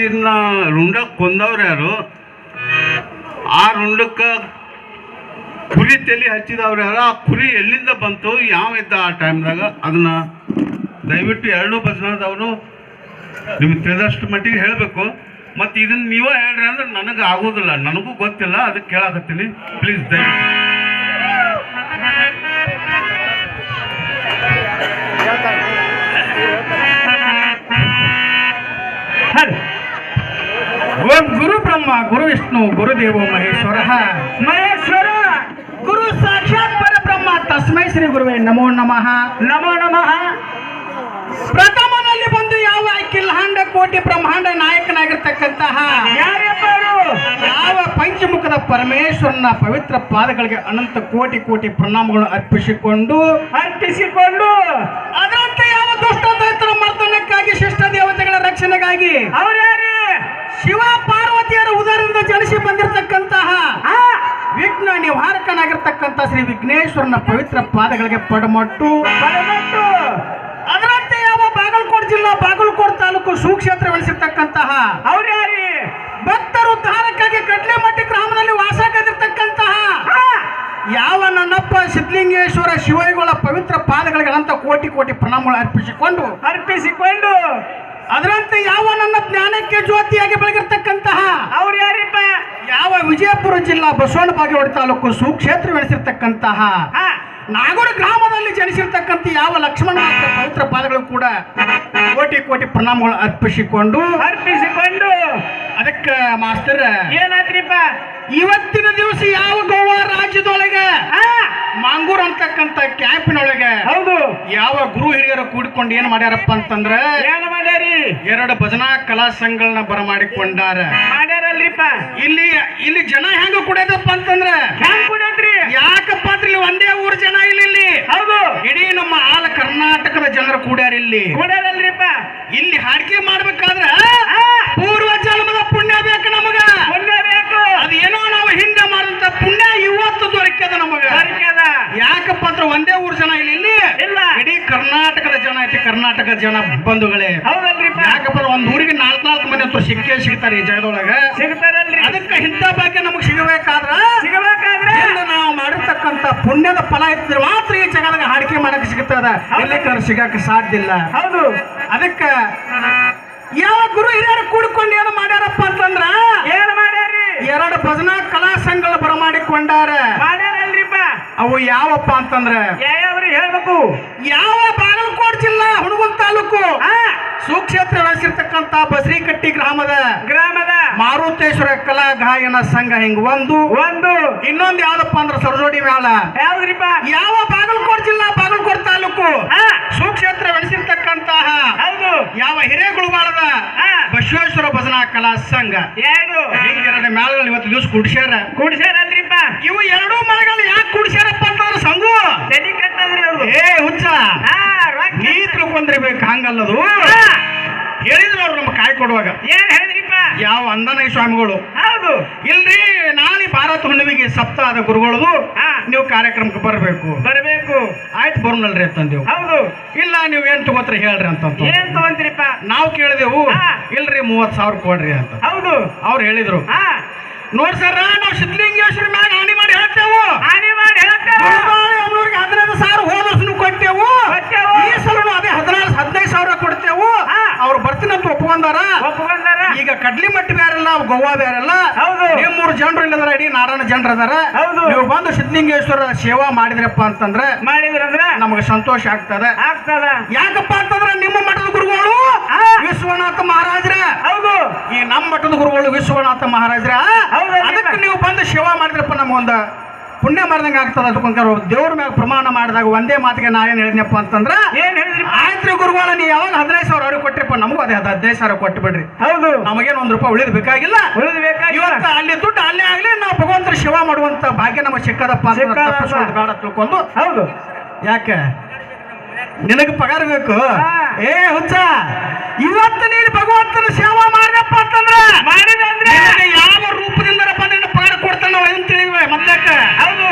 ಇನ್ನ ರುಂಡ ಕೊಂದವ್ರು ಯಾರು? ಆ ರುಂಡಕ್ಕೆ ಕುರಿ ತಲೆ ಹಚ್ಚಿದವ್ರು ಯಾರು? ಆ ಕುರಿ ಎಲ್ಲಿಂದ ಬಂತು, ಯಾವ ಇದ್ದ ಆ ಟೈಮ್ದಾಗ? ಅದನ್ನ ದಯವಿಟ್ಟು ಎರಡೂ ಬಜನಾದವರು ನಿಮ್ಗೆ ತಿಳಿದಷ್ಟು ಮಟ್ಟಿಗೆ ಹೇಳಬೇಕು. ಮತ್ತು ಇದನ್ನು ನೀವೇ ಹೇಳ್ರಿ ಅಂದ್ರೆ ನನಗೆ ಆಗೋದಿಲ್ಲ, ನನಗೂ ಗೊತ್ತಿಲ್ಲ, ಅದಕ್ಕೆ ಕೇಳಾಕತ್ತೀನಿ. ಪ್ಲೀಸ್ ದಯವಿಟ್ಟು. ಓಂ ಗುರು ಬ್ರಹ್ಮ ಗುರು ವಿಷ್ಣು ಗುರುದೇವೋ ಮಹೇಶ್ವರ ಗುರು ಸಾಕ್ಷಾತ್ ಪರಬ್ರಹ್ಮ ತಸ್ಮೈ ಶ್ರೀ ಗುರುವೇ ನಮೋ ನಮಃ. ನಮೋ ನಮಃ. ಪ್ರಥಮನಲ್ಲಿ ಬಂದು ಯಾವ ಅಖಿಲಾಂಡ ಕೋಟಿ ಬ್ರಹ್ಮಾಂಡ ನಾಯಕನಾಗಿರ್ತಕ್ಕಂತಹ ಯಾವ ಪಂಚಮುಖದ ಪರಮೇಶ್ವರನ ಪವಿತ್ರ ಪಾದಗಳಿಗೆ ಅನಂತ ಕೋಟಿ ಕೋಟಿ ಪ್ರಣಾಮಗಳನ್ನು ಅರ್ಪಿಸಿಕೊಂಡು ಅದರಂತೆ ಯಾವ ದುಷ್ಟ ದೈತರ ಮರ್ದನಕ್ಕಾಗಿ ಶಿಷ್ಟ ದೇವತೆಗಳ ರಕ್ಷಣೆಗಾಗಿ ಅವರ್ಯಾರೇ ಶಿವ ಪಾರ್ವತಿಯರ ಉದರದಿಂದ ಜನಿಸಿ ಬಂದಿರತಕ್ಕಂತಹ ವಿಘ್ನ ನಿವಾರಕನಾಗಿರ್ತಕ್ಕಂಥ ಶ್ರೀ ವಿಘ್ನೇಶ್ವರನ ಪವಿತ್ರ ಪಾದಗಳಿಗೆ ಪಡಮಟ್ಟು ಅದರಂತೆ ಯಾವ ಬಾಗಲಕೋಟೆ ಜಿಲ್ಲಾ ಬಾಗಲಕೋಟೆ ತಾಲೂಕು ಸುಕ್ಷೇತ್ರವೆನಿಸಿರ್ತಕ್ಕಂತಹ ಅವ್ರ್ಯಾರಿ ಭಕ್ತರು ಉದ್ಧಾರಕ್ಕಾಗಿ ಕಡ್ಲೆಮಟ್ಟಿ ಗ್ರಾಮದಲ್ಲಿ ವಾಸವಾಗಿರ್ತಕ್ಕಂತಹ ಯಾವ ನನ್ನಪ್ಪ ಸಿದ್ಧಲಿಂಗೇಶ್ವರ ಶಿವೈಗಳ ಪವಿತ್ರ ಪಾದಗಳಿಗೆ ಅನಂತ ಕೋಟಿ ಕೋಟಿ ಪ್ರಣಾಮಗಳು ಅರ್ಪಿಸಿಕೊಂಡು ಅದರಂತೆ ಯಾವ ನನ್ನ ಜ್ಞಾನಕ್ಕೆ ಜ್ಯೋತಿಯಾಗಿ ಬೆಳಗಿರ್ತಕ್ಕಂತಹ ಅವ್ರು ಯಾರಿಪ್ಪ ಯಾವ ವಿಜಯಪುರ ಜಿಲ್ಲಾ ಬಸವಣ್ಣ ಬಾಗೇವಾಡಿ ತಾಲೂಕು ಸುಕ್ಷೇತ್ರವೆನಿಸಿರ್ತಕ್ಕಂತಹ ನಾಗೂರು ಗ್ರಾಮದಲ್ಲಿ ಜನಿಸಿರ್ತಕ್ಕಂಥ ಯಾವ ಲಕ್ಷ್ಮಣ ಪವಿತ್ರ ಪಾದಗಳು ಕೂಡ ಕೋಟಿ ಕೋಟಿ ಪ್ರಣಾಮಗಳು ಅರ್ಪಿಸಿಕೊಂಡು ಅದಕ್ಕೆ ಮಾಸ್ತರ್ ಏನಾದ್ರಿಪ್ಪ ಇವತ್ತಿನ ದಿವಸ ಯಾವ ಗೋವಾ ರಾಜ್ಯದೊಳಗೆ ಮಾಂಗೂರ್ ಅಂತಕ್ಕಂಥ ಕ್ಯಾಂಪಿನೊಳಗೆ ಹೌದು ಯಾವ ಗುರು ಹಿರಿಯರು ಕೂಡಿಕೊಂಡು ಏನ್ ಮಾಡ್ಯಾರಪ್ಪ ಅಂತಂದ್ರ ಏನ್ ಮಾಡ್ಯಾರಿ ಎರಡು ಭಜನಾ ಕಲಾ ಸಂಘಗಳನ್ನ ಬರಮಾಡಿಕೊಂಡಾರ ಮಾಡ್ಯಾರಲ್ರಿಪ್ಪ. ಇಲ್ಲಿ ಜನ ಹೆಂಗ ಕುಡಿಯೋದಪ್ಪ ಅಂತಂದ್ರ ಯಾಕಪ್ಪ ಅಂದ್ರೆ ಇಲ್ಲಿ ಒಂದೇ ಊರ್ ಜನ ಇಲ್ಲಿ ಹೌದು ಇಡೀ ನಮ್ಮ ಆಲ ಕರ್ನಾಟಕದ ಜನರು ಕೂಡ್ಯಾರ ಇಲ್ಲಿ ಕೂಡ್ಯಾರಲ್ರಿಪ್ಪ. ಇಲ್ಲಿ ಹಾಡಿಕೆ ಮಾಡ್ಬೇಕಾದ್ರ ಪೂರ್ವ ಜನ್ಮದ ಪುಣ್ಯ ಬೇಕು ನಮಗ, ಪುಣ್ಯ ಬೇಕು. ಅದೇನೋ ನಾವು ಹಿಂದೆ ಮಾಡಿದಂತ ಪುಣ್ಯ ಇವತ್ತು ದೊರಕ್ಯದ ನಮಗ. ಯಾಕಪ್ಪ ಅಂದ್ರೆ ಒಂದೇ ಊರ್ ಜನ ಇಲ್ಲಿ ಇಲ್ಲ, ಇಡೀ ಕರ್ನಾಟಕದ ಜನ ಐತಿ. ಕರ್ನಾಟಕ ಜನ ಬಂಧುಗಳೇ ಹೌದಲ್ರಿ. ಯಾಕಪ್ಪ ಒಂದ್ ಊರಿಗೆ ನಾಲ್ಕು ಮಂದಿ ಅಂತೂ ಸಿಗ್ತಾರೆ ಈ ಜಗದೊಳಗ ಸಿಗ್ತಾರಲ್ರಿ. ಅದಕ್ಕೆ ಇಂಥ ಬಗ್ಗೆ ನಮಗ್ ಸಿಗಬೇಕಾದ್ರೆ ನಾವು ಮಾಡಿರ್ತಕ್ಕಂಥ ಪುಣ್ಯದ ಫಲ ಇದ್ರೆ ಮಾತ್ರ ಈ ಜಗದಾಗ ಹಾಡಿಕೆ ಮಾಡಕ್ ಸಿಗ್ತದ, ಎಲ್ಲಿಕ್ಕಾದ್ರೂ ಸಿಗಕ್ಕೆ ಸಾಧ್ಯ ಇಲ್ಲ. ಹೌದು. ಅದಕ್ಕೆ ಯಾವ ಗುರು ಹಿರಿಯರು ಕೂಡಿಕೊಂಡು ಏನು ಮಾಡ್ಯಾರಪ್ಪ ಅಂತಂದ್ರ ಏನು ಮಾಡ್ಯಾರಿ ಎರಡು ಭಜನಾ ಕಲಾ ಸಂಘಗಳು ಬರಮಾಡಿಕೊಂಡಾರ ಮಾಡ್ಯಾರಲ್ರಿಪ್ಪ. ಅವು ಯಾವಪ್ಪ ಅಂತಂದ್ರ ಯಾವ್ರಿ ಹೇಳ್ಬೇಕು. ಯಾವ ಬಾಗಲಕೋಟೆ ಜಿಲ್ಲಾ ಹುಣಗುಂದ ತಾಲೂಕು ಸುಕ್ಷೇತ್ರ ಬೆಳೆಸಿರ್ತಕ್ಕಂಥ ಬಸರಿಕಟ್ಟಿ ಗ್ರಾಮದ ಮಾರುತೇಶ್ವರ ಕಲಾ ಗಾಯನ ಸಂಘ ಹಿಂಗ ಒಂದು ಇನ್ನೊಂದು ಯಾವ್ದಪ್ಪ ಅಂದ್ರ ಸರಜೋಡಿ ಮೇಳ ಯಾವ್ದ್ರಿಪ್ಪ. ಯಾವ ಬಾಗಲಕೋಟೆ ಜಿಲ್ಲಾ ಬಾಗಲಕೋಟೆ ತಾಲೂಕು ಸುಕ್ಷೇತ್ರ ಬೆಳೆಸಿರ್ತಕ್ಕಂತಹ ಯಾವ ಹಿರೇಗುಳವಾಳದ ಬಸವೇಶ್ವರ ಭಜನಾ ಕಲಾ ಸಂಘ ಎರಡು ಮೇಳಗಳು ಇವತ್ತು ದಿವಸ ಕುಡಿಸ್ಯಾರಲ್ರಿಪ್ಪ. ಇವು ಎರಡೂ ಮೇಳಗಳು ಯಾಕೆ ಕುಡಿಸ್ಯಾರಪ್ಪ ಅಂತಂದ್ರೆ ಸಂಘು ಹುಚ್ಚ ನೀ ತಿಳ್ಕೊಂಡಿರ್ಬೇಕು. ಹಂಗಲ್ಲದು ಹೇಳಿದ್ರು ಅವ್ರು ನಮ್ಗೆ ಕಾಯಿ ಕೊಡುವಾಗ ಏನ್ ಹೇಳಿದ್ರಿಪ್ಪ. ಯಾವ ಅಂದನೈ ಸ್ವಾಮಿಗಳು ಹೌದು ಇಲ್ರಿ ನಾಳೆ ಭಾರತ ಹುಣ್ಣಿಮೆಗೆ ಸಪ್ತಾಹದ ಗುರುಗಳದು ನೀವು ಕಾರ್ಯಕ್ರಮಕ್ಕೆ ಬರಬೇಕು ಆಯ್ತು ಬರೋಣಲ್ರಿ ಅಂತಂದೇವು. ಹೌದು ಇಲ್ಲ ನೀವ್ ಏನ್ ತಗೋತ್ರಿ ಹೇಳ್ರಿ ಅಂತ ಏನ್ ತಗೊಂತೀರಿಪ್ಪ. ನಾವು ಕೇಳಿದೆವು ಇಲ್ರಿ 30,000 ಕೊಡ್ರಿ ಅಂತ. ಹೌದು ಅವ್ರು ಹೇಳಿದ್ರು ನೋಡ್ ಸರ್ ನಾವು ಸಿದ್ಧಲಿಂಗೇಶ್ವರ ಮ್ಯಾಗ ಹಾನಿ ಮಾಡಿ ಹೇಳ್ತೇವು 15,000 ಹೋದ ವರ್ಷನು ಕೊಟ್ಟೆವು, ಈ ಸಲನು ಅದೇ 15,000 ಕೊಡ್ತೇವು. ಅವ್ರು ಬರ್ತೀನಂತ ಒಪ್ಕೊಂಡಾರ. ಈಗ ಕಡ್ಲಿಮಟ್ಟಿ ಬೇರೆಲ್ಲ ಗೋವಾ ಬೇರೆಲ್ಲ ನಿಮ್ಮೂರು ಜನರು ಇಲ್ಲದಾರ, ಇಡೀ ನಾರಾಯಣ ಜನರು ಅದಾರ. ನೀವು ಬಂದು ಸಿದ್ಧಲಿಂಗೇಶ್ವರ ಸೇವಾ ಮಾಡಿದ್ರಪ್ಪ ಅಂತಂದ್ರೆ ನಮಗೆ ಸಂತೋಷ ಆಗ್ತದ. ಯಾಕಪ್ಪ ಅಂತಂದ್ರೆ ನಿಮ್ಮ ಮಠದ ಗುರುಗಳು ವಿಶ್ವನಾಥ ಮಹಾರಾಜ್ರ ಹೌದು, ಈ ನಮ್ಮ ಮಠದ ಗುರುಗಳು ವಿಶ್ವನಾಥ ಮಹಾರಾಜ್ರ. ಅದಕ್ಕೆ ನೀವು ಬಂದು ಸೇವಾ ಮಾಡಿದ್ರಪ್ಪ ನಮಗೊಂದು ಪುಣ್ಯ ಮಾಡಿದಂಗೆ ಆಗ್ತದ. ಅದಕ್ಕೊಂದು ದೇವ್ರ ಮ್ಯಾಗ ಪ್ರಮಾಣ ಮಾಡಿದಾಗ ಒಂದೇ ಮಾತಿಗೆ ನಾ ಏನ್ ಹೇಳಿದ್ನಪ್ಪ ಅಂತಂದ್ರ ಏನ್ ಹೇಳಿದ್ರಿ ಆಯ್ತ್ರಿ ಗುರುಗಳ ನೀವು ಯಾವಾಗ 15,000 ಅವ್ರಿಗೆ ಕೊಟ್ರಿಪ್ಪ, ನಮಗೂ ಅದೇ 15,000 ಕೊಟ್ಟು ಬಿಡ್ರಿ. ಹೌದು ನಮಗೇನು ₹1 ಉಳಿದ್ ಬೇಕಾಗಿಲ್ಲ. ಇವತ್ತು ಅಲ್ಲಿ ದುಡ್ಡು ಅಲ್ಲೇ ಆಗ್ಲಿ ನಾವು ಭಗವಂತರ ಸೇವಾ ಮಾಡುವಂತ ಭಾಗ್ಯ ನಮಗೆ ಸಿಕ್ಕದಪ್ಪ ಬೇಡ ತಿಳ್ಕೊಂಡು. ಹೌದು ಯಾಕೆ ನಿನಗೆ ಪಗಾರ ಬೇಕು. ಹುಚ್ಚ ಇವತ್ತು ನೀನು ಭಗವಂತನ ಸೇವಾ ಮಾಡಿದಪ್ಪ ಅಂತಂದ್ರ ಯಾವ ರೂಪದಿಂದ ಪಗಾರ ಕೊಡ್ತಾನ ಅದನ್ನ ತಿಳಿವೆ ಮೊದ್ಲಕ್ಕ. ಹೌದು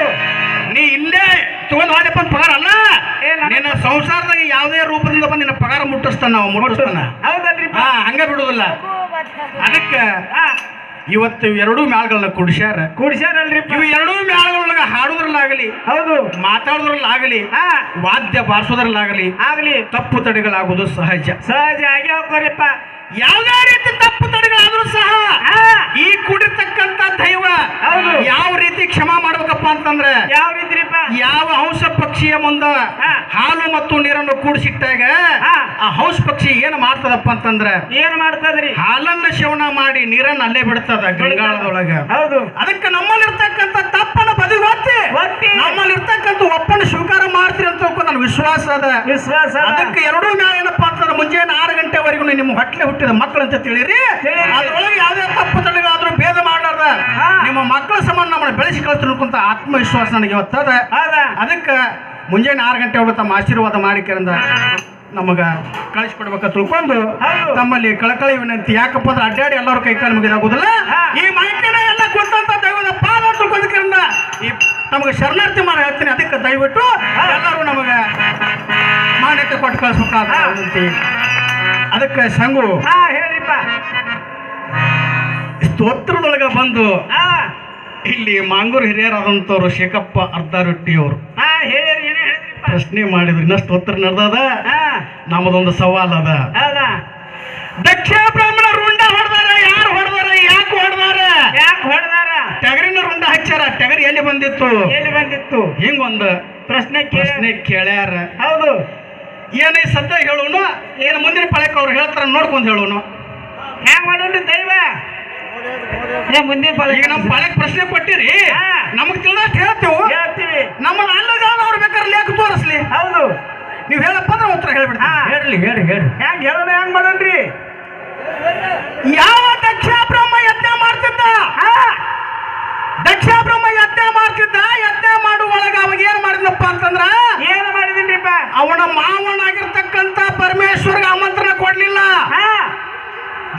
ನೀ ಇಲ್ಲೇ ತಗೊಂಡ್ ಹೋದಪ್ಪ ಪಗಾರ ಅಲ್ಲ, ನಿನ್ನ ಸಂಸಾರದಾಗ ಯಾವುದೇ ರೂಪದಿಂದ ಬಂದು ನಿನ್ನ ಪಗಾರ ಮುಟ್ಟಿಸ್ತಾನ ನಾವು ಮುಟ್ಟಿಸ್ತಾನ. ಹೌದಲ್ರಿ ಹಂಗ ಬಿಡುದಿಲ್ಲ. ಅದಕ್ಕೆ ಇವತ್ತು ಎರಡೂ ಮ್ಯಾಳ್ಗಳನ್ನ ಕುಡಿಸ್ಯಾರಲ್ರಿ ಇವು ಎರಡೂ ಮ್ಯಾಳ್ಗಳೊಳಗ ಹಾಡುದ್ರಲ್ಲಾಗಲಿ ಹೌದು ಮಾತಾಡೋದ್ರಲ್ಲಾಗಲಿ ವಾದ್ಯ ಬಾರಿಸೋದ್ರಲ್ಲಾಗಲಿ ಆಗ್ಲಿ ತಪ್ಪು ತಡೆಗಳಾಗುವುದು ಸಹಜ ಆಗಿ ಹೋಗ್ಕೋರಿಪ್ಪ ಯಾವುದೇ ರೀತಿ ತಪ್ಪು ತಡೆಗಳಾದ್ರೂ ಸಹ ಈ ಕೂಡಿರ್ತಕ್ಕಂತ ದೈವ ಯಾವ ರೀತಿ ಕ್ಷಮಾ ಮಾಡ್ಬೇಕಪ್ಪ ಅಂತಂದ್ರೆ ಯಾವ ರೀತಿರಿಪ್ಪ ಯಾವ ಹಂಸ ಪಕ್ಷಿಯ ಮುಂದ ಹಾಲು ಮತ್ತು ನೀರನ್ನು ಕೂಡಿಸಿಟ್ಟಾಗ ಆ ಹಂಸ ಪಕ್ಷಿ ಏನ್ ಮಾಡ್ತದಪ್ಪ ಅಂತಂದ್ರ ಏನ್ ಮಾಡ್ತದ್ರಿ ಹಾಲನ್ನ ಸೇವನ ಮಾಡಿ ನೀರನ್ನ ಅಲ್ಲೇ ಬಿಡ್ತದ ಗಂಗಾಳದೊಳಗ ಹೌದು ಅದಕ್ಕೆ ನಮ್ಮಲ್ಲಿರ್ತಕ್ಕಂಥ ತಪ್ಪನ್ನ ಬದಿಗೊತ್ತಿ ನಮ್ಮಲ್ಲಿರ್ತಕ್ಕಂಥ ಒಪ್ಪನ್ನು ಸ್ವೀಕಾರ ಮಾಡ್ತೀರಿ ಅಂತ ನನ್ನ ವಿಶ್ವಾಸ ಅದ ಅದಕ್ಕೆ ಎರಡೂ ಮ್ಯಾಲ ಏನಪ್ಪಾ ಅಂತಂದ್ರೆ ಮುಂಜಾನೆ 6 ಗಂಟೆವರೆಗೂ ನಿಮ್ಮ ಹೊಟ್ಟೆ ಹುಟ್ಟಿದ ಮಕ್ಕಳು ಅಂತ ತಿಳಿರಿ ಅದ್ರೊಳಗೆ ಯಾವುದೇ ತಪ್ಪು ತಡೆಗಳಾದ್ರೂ ಭೇದ ಮಾಡಾರ್ದ ನಿಮ್ಮ ಮಕ್ಕಳ ಸಮಾನ ನಮ್ಮನ್ನ ಬೆಳೆಸಿ ಕಳಿಸ್ತಿರ್ಕೊಂತ ಆತ್ಮವಿಶ್ವಾಸ ನನಗೆ ಇವತ್ತದ ಅದಕ್ಕೆ ಮುಂಜಾನೆ 6 ಗಂಟೆ ಒಳಗೆ ತಮ್ಮ ಆಶೀರ್ವಾದ ಮಾಡಿಕರಿಂದ ನಮಗ ಕಳಿಸ್ಕೊಡ್ಬೇಕ ತಿಳ್ಕೊಂಡು ತಮ್ಮಲ್ಲಿ ಕಳಕಳಿ ವಿನಂತಿ ಯಾಕಪ್ಪ ಅಂದ್ರೆ ಅಡ್ಡಾಡಿ ಎಲ್ಲರೂ ಕೈ ಕಾಲು ಮುಗಿದಾಗುದಿಲ್ಲ ಈ ಮಾಹಿತಿನ ಎಲ್ಲ ಕೊಟ್ಟಂತ ದೈವದ ಪಾದ ತಿಳ್ಕೊಂಡ್ರಿಂದ ಈ ನಮಗೆ ಶರಣಾರ್ಥಿ ಮಾಡಿ ಹೇಳ್ತೀನಿ ಅದಕ್ಕೆ ದಯವಿಟ್ಟು ಎಲ್ಲರೂ ನಮಗೆ ಮಾನ್ಯತೆ ಕೊಟ್ಟು ಕಳಿಸ್ಬೇಕಾದ ವಿನಂತಿ ಅದಕ್ಕೆ ಸಂಗು ಹೇಳ್ರಿಪ್ಪ ಸ್ತೋತ್ರದೊಳಗ ಬಂದು ಇಲ್ಲಿ ಮಾಂಗೂರು ಹಿರಿಯರಾದಂಥವ್ರು ಶೇಖಪ್ಪ ಅರ್ಧಾರೊಟ್ಟಿ ಅವರು ಪ್ರಶ್ನೆ ಮಾಡಿದ್ರು ಇನ್ನ ಸ್ತೋತ್ರ ನಡೆದದ ನಮ್ಮದೊಂದು ಸವಾಲ್ ಅದ ದಕ್ಷ ಬ್ರಾಹ್ಮಣ ರುಂಡ ಹೊಡೆದಾರ ಯಾರು ಹೊಡೆದಾರ ಯಾಕೆ ಹೊಡೆದಾರ ಟಗರಿನ ರುಂಡ ಹಚ್ಚಾರ ಟಗರಿ ಎಲ್ಲಿ ಬಂದಿತ್ತು ಹಿಂಗೊಂದು ಪ್ರಶ್ನೆ ಕೇಳ್ಯಾರ ಹೌದು ಏನೇ ಸದ್ಯ ಹೇಳೋನು ಏನು ಮುಂದಿನ ಪಳಕ್ಕೆ ಅವ್ರು ಹೇಳ್ತಾರ ನೋಡ್ಕೊಂಡು ಹೇಳೋನು ಹ್ಯಾಂಗ ಮಾಡೋಣ ದೈವ ಮುಂದಿನ ಈಗ ನಮ್ಮ ಪಾಳಕ್ ಪ್ರಶ್ನೆ ಕೊಟ್ಟಿರಿ ನಮಗ್ ತಿಳಿದಷ್ಟು ಹೇಳ್ತೀವಿ ನಮ್ಮನ್ನ ಅಲ್ಲದ ಅವ್ರು ಬೇಕಾದ್ರೆ ಲೇಖ ತೋರಿಸ್ಲಿ ಹೌದು ನೀವು ಹೇಳಪ್ಪ ಅಂದ್ರೆ ಉತ್ತರ ಹೇಳ್ಬಿಡ್ರಿ ಹೇಳಿ ಹ್ಯಾಂಗ ಹೇಳೋಣ ಹ್ಯಾಂಗ ಮಾಡೋಣ್ರಿ ಯಾವ ದಕ್ಷ ಬ್ರಹ್ಮ ಯಜ್ಞ ಮಾಡ್ತಿದ್ದ ಯಜ್ಞ ಮಾಡುವೊಳಗ ಅವಾಗ ಏನ್ ಮಾಡಿದ್ನಪ್ಪ ಅಂತಂದ್ರ ಏನು ಮಾಡಿದೀನ್ರಿಪ್ಪ ಅವನ ಮಾವನಾಗಿರ್ತಕ್ಕಂತ ಪರಮೇಶ್ವರ್ಗೆ ಆಮಂತ್ರಣ ಕೊಡ್ಲಿಲ್ಲ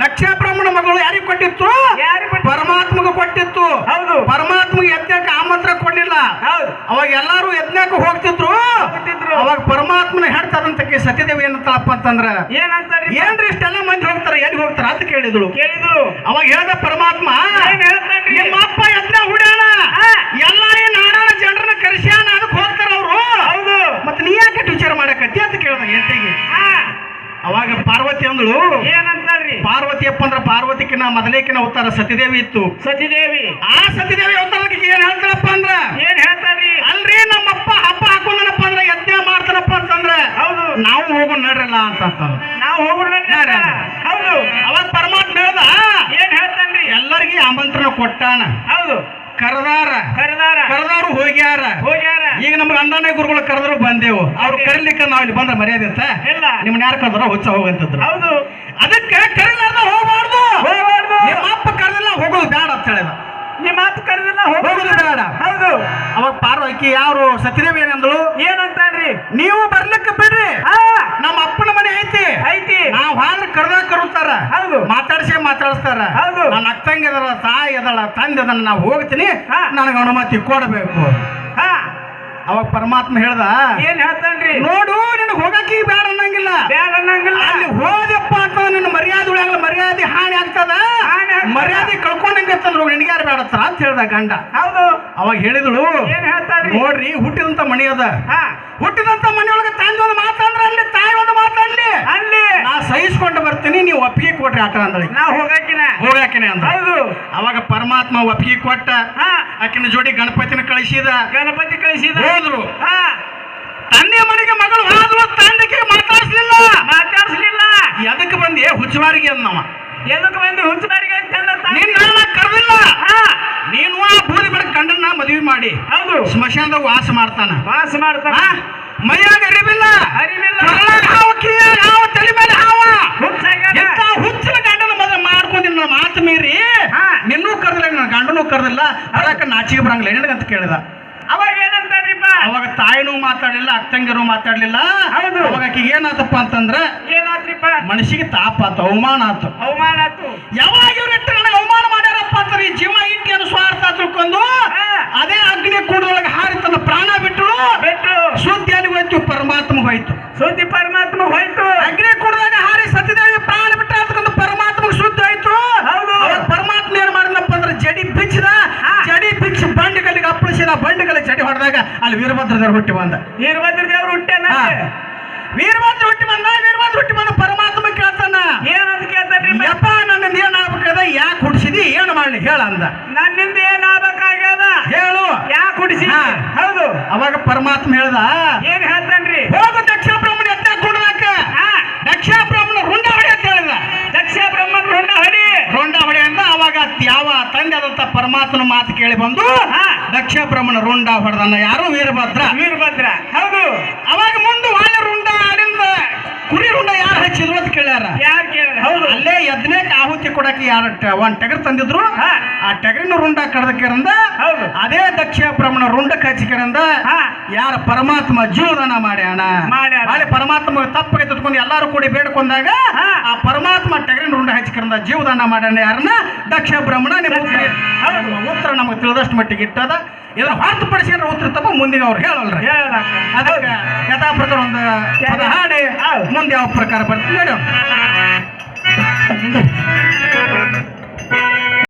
ದಕ್ಷ ಬ್ರಾಹ್ಮಣ ಮಗಳು ಯಾರಿಗೆ ಕೊಟ್ಟಿತ್ತು ಪರಮಾತ್ಮಗೆ ಕೊಟ್ಟಿತ್ತು ಹೌದು ಪರಮಾತ್ಮಗೆ ಯಜ್ಞಕ್ಕೆ ಆಮಂತ್ರ ಕೊಡ್ಲಿಲ್ಲ ಅವಾಗ ಎಲ್ಲಾರು ಯಜ್ಞಕ್ಕೆ ಹೋಗ್ತಿದ್ರು ಅವಾಗ ಪರಮಾತ್ಮನ ಹೇಳ್ತಾರಂತ ಸತ್ಯದೇವಿ ಏನಂತಪ್ಪ ಅಂತಂದ್ರ ಏನ್ರಿ ಇಷ್ಟೆಲ್ಲ ಮಂದಿ ಹೋಗ್ತಾರ ಎಲ್ಲಿ ಹೋಗ್ತಾರ ಅಂತ ಕೇಳಿದ್ರು ಅವಾಗ ಹೇಳ್ದ ಪರಮಾತ್ಮ ನಿಮ್ಮ ಅಪ್ಪ ಯಜ್ಞ ಹುಡ್ಯಾಣ ಎಲ್ಲ ನಾಡಾಣ ಜನರನ್ನ ಕರೆಸ್ಯಾಣ ಅದಕ್ಕೆ ಹೋಗ್ತಾರ ಅವ್ರು ಹೌದು ಮತ್ತೆ ನೀ ಯಾಕೆ ವಿಚಾರ ಮಾಡಕತ್ತಿ ಅಂತ ಕೇಳ್ದ ಎಂಟಿಗೆ ಅವಾಗ ಪಾರ್ವತಿ ಅಂದಳು ಏನಂತಾರ್ರಿ ಪಾರ್ವತಿಯಪ್ಪ ಅಂದ್ರ ಪಾರ್ವತಿಕಿನ ಮೊದಲೇಕಿನ ಅವತಾರ ಸತಿದೇವಿ ಇತ್ತು ಸತಿದೇವಿ ಆ ಸತಿದೇವಿ ಅವತಾರಕ್ಕೆ ಏನ್ ಹೇಳ್ತಾರಪ್ಪ ಅಂದ್ರ ಏನ್ ಹೇಳ್ತಾರ್ರಿ ಅಲ್ರಿ ನಮ್ಮಪ್ಪ ಹಬ್ಬ ಹಾಕೊಂಡನಪ್ಪ ಅಂದ್ರ ಯಜ್ಞ ಮಾಡ್ತಾರಪ್ಪ ಅಂತಂದ್ರ ಹೌದು ನಾವು ಹೋಗೋಣ ನಡ್ರಲ್ಲ ಅಂತ ನಾವು ಹೋಗೋಣ ಹೌದು ಅವಾಗ ಪರಮಾತ್ಮ ಹೇಳ್ದ ಏನ್ ಹೇಳ್ತಾನ್ರಿ ಎಲ್ಲರಿಗೂ ಆಮಂತ್ರಣ ಕೊಟ್ಟಾನ ಹೌದು ಕರೆದವ್ರು ಹೋಗ್ಯಾರ ಈಗ ನಮ್ಗೆ ಅಣ್ಣನೇ ಗುರುಗಳು ಕರೆದ್ರು ಬಂದೆವು ಅವ್ರು ಕರೀಲಿಕ್ಕೆ ನಾವ್ ಇಲ್ಲಿ ಬಂದ್ರೆ ಮರ್ಯಾದೆ ಇತ್ತ ಇಲ್ಲ ನಿಮ್ನ ಯಾರು ಕರೆದ್ರು ಹುಚ್ಚ ಹೋಗಂತಿದ್ರು ಹೌದು ಅದಕ್ಕೆ ಕರೀಲಾರ್ದ ಹೋಗ್ಬಾರ್ದು ನಿಮ್ಮ ಅಪ್ಪ ಕರೆದಿಲ್ಲ ಹೋಗೋದು ಬೇಡ ಅಂತ ಹೇಳಿದ ನಿಮ್ಮ ಅಪ್ಪ ಕರೆದಿಲ್ಲ ಹೋಗೋದು ಬೇಡ ಹೌದು ಅವಾಗ ಪಾರ್ವತಿ ಯಾರು ಸತ್ಯದೇವಿ ಏನಂದಳು ಏನಂತಾನ್ರಿ ನೀವು ಬರ್ಲಿಕ್ಕೆ ಬಿಡ್ರಿ ನಮ್ಮ ಅಪ್ಪನ ಮನೆ ಐತಿ ನಾವ್ ಹಾಡ್ರ ಕರುತ್ತಾರ ಹೌದು ಮಾತಾಡಿಸ್ತಾರ ಹೌದು ನನ್ನ ಅಕ್ಕಂಗೆ ಅದಳ ತಾಯಿ ಅದಳ ತಂದೆ ಅದನ್ನ ನಾವು ಹೋಗ್ತೀನಿ ನನಗೆ ಅನುಮತಿ ಕೊಡಬೇಕು ಅವಾಗ ಪರಮಾತ್ಮ ಹೇಳ್ದ ಏನ್ ಹೇಳ್ತಾನ್ರಿ ನೋಡು ನಿನಗೆ ಹೋಗಕ್ಕೆ ಬೇಡ ಅನ್ನಂಗಿಲ್ಲ ಅಲ್ಲಿ ಹೋದಪ್ಪ ಅಂತ ನಿನ್ನ ಮರ್ಯಾದೆ ಉಳಿಯಂಗಿಲ್ಲ ಮರ್ಯಾದೆ ಹಾನಿ ಆಗ್ತದ ಮರ್ಯಾದೆ ಕಳ್ಕೊಂಡಂಗತ್ತಂದ್ರು ನಿನಗೆ ಯಾರು ಬೇಡತ್ತಾರ ಅಂತ ಹೇಳ್ದ ಗಂಡ ಹೌದು ಅವಾಗ ಹೇಳಿದಳು ಏನ್ ಹೇಳ್ತಾರ್ರಿ ನೋಡ್ರಿ ಹುಟ್ಟಿದಂತ ಮನಿ ಅದ ಹುಟ್ಟಿದಂತ ಮನೆಯೊಳಗೆ ತಂದೆ ಒಂದು ಮಾತಾಡ್ರ ಅಲ್ಲಿ ತಾಯಿ ಒಂದು ಮಾತಾಡ್ಲಿ ಅಲ್ಲಿ ನಾ ಸಹಿಸ್ಕೊಂಡು ಬರ್ತೀನಿ ನೀವು ಒಪ್ಪಿಗೆ ಕೊಟ್ರಿ ಆಟ ಅಂದಳಿ ನಾವು ಹೋಗಾಕಿನ ಅಂದ ಹೌದು ಅವಾಗ ಪರಮಾತ್ಮ ಒಪ್ಪಿಗೆ ಕೊಟ್ಟ ಆಕಿನ ಜೋಡಿ ಗಣಪತಿ ಕಳಿಸಿದ ಹೋದ್ರು ತಂದೆ ಮನೆಗೆ ಮಗಳು ಹೋದ್ರು ತಂದೆಗೆ ಮಾತಾಡಿಸ್ಲಿಲ್ಲ ಎದಕ್ಕೆ ಬಂದಿ ಹುಚ್ಚುವಾರಿಗೆ ಅಂದವ ಎದಕ್ಕೆ ಬಂದಿ ಹುಚ್ಚುವಾರಿಗೆ ಅಂತ ನಿನ್ನ ಕರೆದಿಲ್ಲ ನೀನು ಆ ಬೂದಿ ಬೆಳಗ್ಗೆ ಗಂಡನ್ನ ಮದುವೆ ಮಾಡಿ ಹೌದು ಸ್ಮಶಾನದಾಗ ವಾಸ ಮಾಡ್ತಾನ ಮೈಯಾಗ ಅರಿವಿಲ್ಲ ಹಾವ ತಲೆ ಮೇಲೆ ಹಾವ ಹುಚ್ಚಿನ ಗಂಡನ ಮದುವೆ ಮಾಡ್ಕೊಂಡಿನ ಮಾತು ಮೀರಿ ನಿನ್ನೂ ಕರೆದಿಲ್ಲ ನನ್ನ ಗಂಡನೂ ಕರೆದಿಲ್ಲ ಅದಕ್ಕೆ ನಾಚಿಗೆ ಬರಂಗಿಲ್ಲ ನಿನಗಂತ ಕೇಳಿದ ಅವಾಗ ಏನಂತಾರಿಪ್ಪ ಅವಾಗ ತಾಯಿನೂ ಮಾತಾಡ್ಲಿಲ್ಲ ಅಕ್ಕಂಗಿರು ಮಾತಾಡ್ಲಿಲ್ಲ ಹೌದು ಅವಾಗ ಆಕಿಗೆ ಏನಾತಪ್ಪ ಅಂತಂದ್ರ ಏನಾತ್ರಿಪ್ಪ ಮನಸ್ಸಿಗೆ ತಾಪ ಆತು ಅವಮಾನ ಆತು ಯಾವಾಗ ಇವ್ರು ಇಟ್ಟು ನನಗೆ ಅವಮಾನ ಮಾಡ್ಯಾರಪ್ಪ ಅಂತಾರೆ ಈ ಜೀವ ಇಟ್ಟು ಸ್ವಾರ್ಥ ತಿಳ್ಕೊಂಡು ಅದೇ ಅಗ್ನಿ ಕೂಡದೊಳಗೆ ಹಾರಿ ತನ್ನ ಪ್ರಾಣ ಬಿಟ್ಟು ಸುದ್ದಿ ಅಲ್ಲಿ ಹೋಯ್ತು ಪರಮಾತ್ಮ ಹೋಯ್ತು ಅಗ್ನಿ ಅಗ್ನಿ ಕೂಡದಾಗ ಹಾರಿ ಸತ್ಯದೇವಿ ಪ್ರಾಣ ಬಿಟ್ಟು ಅದಕ್ಕೊಂದು ಪರಮಾತ್ಮ ಶುದ್ಧ ಆಯ್ತು ವೀರಭದ್ರದೇವ್ರು ಹುಟ್ಟಿ ಬಂದ. ವೀರಭದ್ರ ದೇವ್ರು ಹುಟ್ಟೇನ ಹಾ. ವೀರಭದ್ರ ಹುಟ್ಟಿ ಬಂದ ಪರಮಾತ್ಮ ಕೇಳ್ತಾನ, ಏನಂತ ಕೇಳ್ತಾನ್ರಿಪ್ಪ? ಯಪ್ಪ ನನ್ನಿಂದ ಏನಾಗ್ಬೇಕದ, ಯಾಕೆ ಹುಡ್ಸಿದಿ, ಏನು ಮಾಡ್ಲಿ ಹೇಳ ಅಂದ. ನನ್ನಿಂದ ಏನಾಗಬೇಕಾಗ್ಯದ ಹೇಳು. ಯಾಕೆ ಹುಡಿಸಿ? ಹಾ. ಹೌದು. ಅವಾಗ ಪರಮಾತ್ಮ ಹೇಳ್ದ, ಏನ್ ಹೇಳ್ತಾನ್ರಿ? ಹೋಗು ದಕ್ಷ ಬ್ರಹ್ಮಣ ಎತ್ತ ಕುಡ್ದಾಕ, ಹಾ. ದಕ್ಷ ಬ್ರಹ್ಮಣ ರುಂಡ ಹೊಡಿ ಅಂತ ಹೇಳಿದ. ದಕ್ಷ ಬ್ರಹ್ಮನ್ ರುಂಡ ಹೊಡಿ. ರುಂಡ ಹೊಡಿ ಅಂದ. ಅವಾಗ ಯಾವ ತಂದೆ ಆದಂತ ಪರಮಾತ್ಮನ ಮಾತು ಕೇಳಿ ಬಂದು ಹಾ. ದಕ್ಷ ಬ್ರಹ್ಮಣ ರುಂಡ ಹೊಡೆದನ್ನ. ಯಾರು? ವೀರಭದ್ರ. ವೀರಭದ್ರ. ಹೌದು. ಅವಾಗ ಮುಂದೆ ವಾಳೆ ರುಂಡ ಆಡಿಂದ ಕುರಿ ರುಂಡ ಯಾರು ಹಚ್ಚಿದ್ರು ಅಂತ ಕೇಳ್ಯಾರ. ಯಾರು ಕೇಳ? ಹೌದು. ಅಲ್ಲೇ ಯಜ್ಞಕ್ಕೆ ಆಹುತಿ ಕೊಡಕ್ಕೆ ಯಾರು ಒಂದ್ ಟಗರ್ ತಂದಿದ್ರು. ಹಾ. ಆ ಟಗರಿನ ರುಂಡ ಕಡ್ದಕ್ಕಿರಂದ ಹೌದು. ಅದೇ ದಕ್ಷ ಬ್ರಹ್ಮಣ ರುಂಡಕ್ಕೆ ಹಚ್ಚಿಕಿರಂದ ಹಾ. ಯಾರ ಪರಮಾತ್ಮ ಜೀವದಾನ ಮಾಡ್ಯಾಣ. ಮಾಡ್ಯಾಣ. ಅಲ್ಲಿ ಪರಮಾತ್ಮ ತಪ್ಪಿಗೆ ತಿಳ್ಕೊಂಡು ಎಲ್ಲಾರು ಕೂಡಿ ಬೇಡ್ಕೊಂಡಾಗ ಹಾ. ಆ ಪರಮಾತ್ಮ ಟಗರಿನ ರುಂಡ ಹಚ್ಚಿಕಿರಂದ ಜೀವದಾನ ಮಾಡ್ಯಾಣ. ಯಾರನ್ನ? ದಕ್ಷ ಬ್ರಹ್ಮಣ. ಉತ್ತರ ನಮಗೆ ತಿಳಿದಷ್ಟು ಮಟ್ಟಿಗೆ ಇಟ್ಟದ. ಇದನ್ನ ಹೊರತುಪಡಿಸಿದ್ರೆ ಉತ್ತರ ತಪ್ಪ ಮುಂದಿನ ಅವ್ರು ಹೇಳಲ್ರಿ. ಹೇಳಕ್ಕ. ಅದಕ್ಕೆ ಯಥಾ ಪ್ರಕಾರ ಒಂದು ಪದ ಹಾಡಿ ಮುಂದೆ ಯಾವ ಪ್ರಕಾರ ಬರ್ತೀವಿ ನೋಡಿ.